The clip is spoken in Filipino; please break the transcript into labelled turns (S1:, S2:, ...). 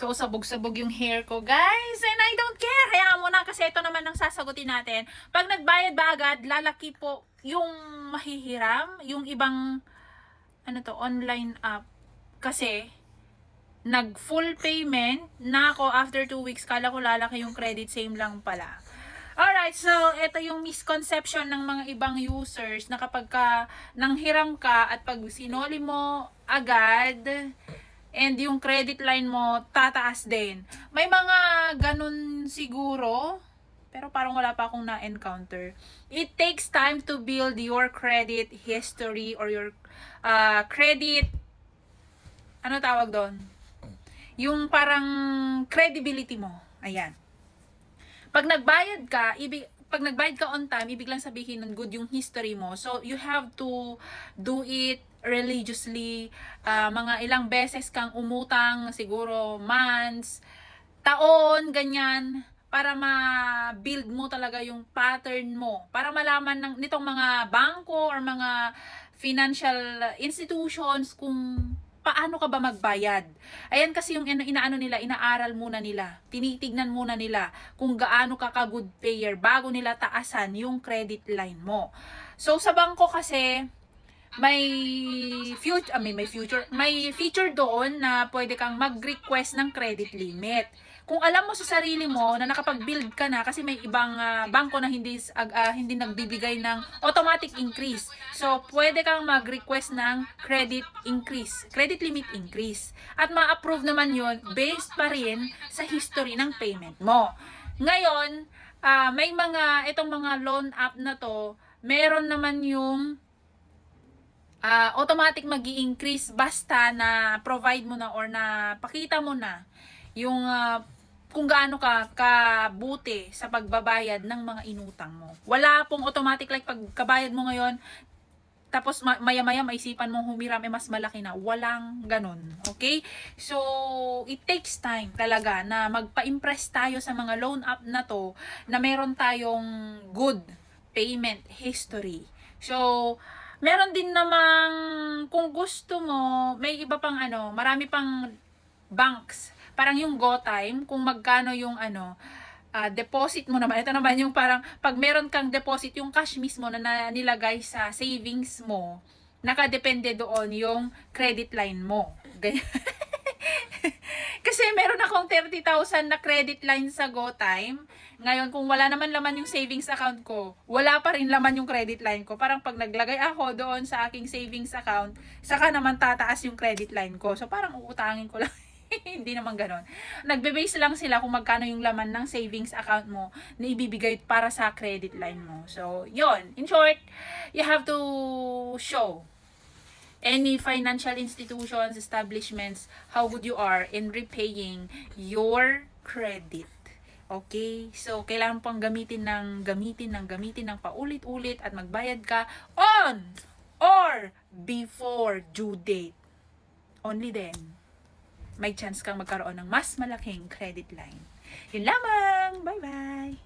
S1: So, sabog-sabog yung hair ko, guys. And I don't care. Kaya muna kasi ito naman ang sasagutin natin. Pag nagbayad ba agad, lalaki po yung mahihiram. Yung ibang, online app. Kasi, nag-full payment na ako after 2 weeks. Kala ko lalaki yung credit, same lang pala. Alright, so ito yung misconception ng mga ibang users na kapag nanghiram ka at pag sinoli mo agad, and yung credit line mo tataas din. May mga ganun siguro, pero parang wala pa akong na-encounter. It takes time to build your credit history or your credit, ano tawag doon? Yung parang credibility mo. Ayan. Pag nagbayad ka on time, ibig lang sabihin nun good yung history mo. So, you have to do it religiously. Mga ilang beses kang umutang, siguro months, taon, ganyan, para ma-build mo talaga yung pattern mo. Para malaman nitong mga bangko or mga financial institutions kung paano ka ba magbayad. Ayan kasi yung inaano nila, inaaral muna nila. Tinitignan muna nila kung gaano ka ka-good payer bago nila taasan yung credit line mo. So sa bangko kasi may feature doon na pwede kang mag-request ng credit limit. Kung alam mo sa sarili mo na nakapag-build ka na, kasi may ibang bangko na hindi nagbibigay ng automatic increase. So, pwede kang mag-request ng credit limit increase. At ma-approve naman yun based pa rin sa history ng payment mo. Ngayon, itong mga loan app na to, meron naman yung automatic magi-increase basta na provide mo na or na pakita mo na yung kung gaano ka kabuti sa pagbabayad ng mga inutang mo. Wala pong automatic like pagkabayad mo ngayon, tapos maya-maya maisipan mo humiram mas malaki na. Walang ganun. Okay? So, it takes time talaga na magpa-impress tayo sa mga loan app na to na meron tayong good payment history. So, meron din namang, kung gusto mo, may iba pang marami pang banks. Parang yung GoTime, kung magkano yung deposit mo naman. Ito naman yung parang, pag meron kang deposit, yung cash mismo na nilagay sa savings mo, nakadepende doon yung credit line mo. Ganyan. Kasi meron akong 30,000 na credit line sa GoTime. Ngayon, kung wala naman laman yung savings account ko, wala pa rin laman yung credit line ko. Parang pag naglagay ako doon sa aking savings account, saka naman tataas yung credit line ko. So, parang uutangin ko lang. Hindi naman ganon. Nagbe-base lang sila kung magkano yung laman ng savings account mo na ibibigay para sa credit line mo. So, yon. In short, you have to show any financial institutions, establishments, how good you are in repaying your credit. Okay? So, kailangan pang gamitin ng paulit-ulit at magbayad ka on or before due date. Only then, may chance kang magkaroon ng mas malaking credit line. Yun lamang! Bye-bye!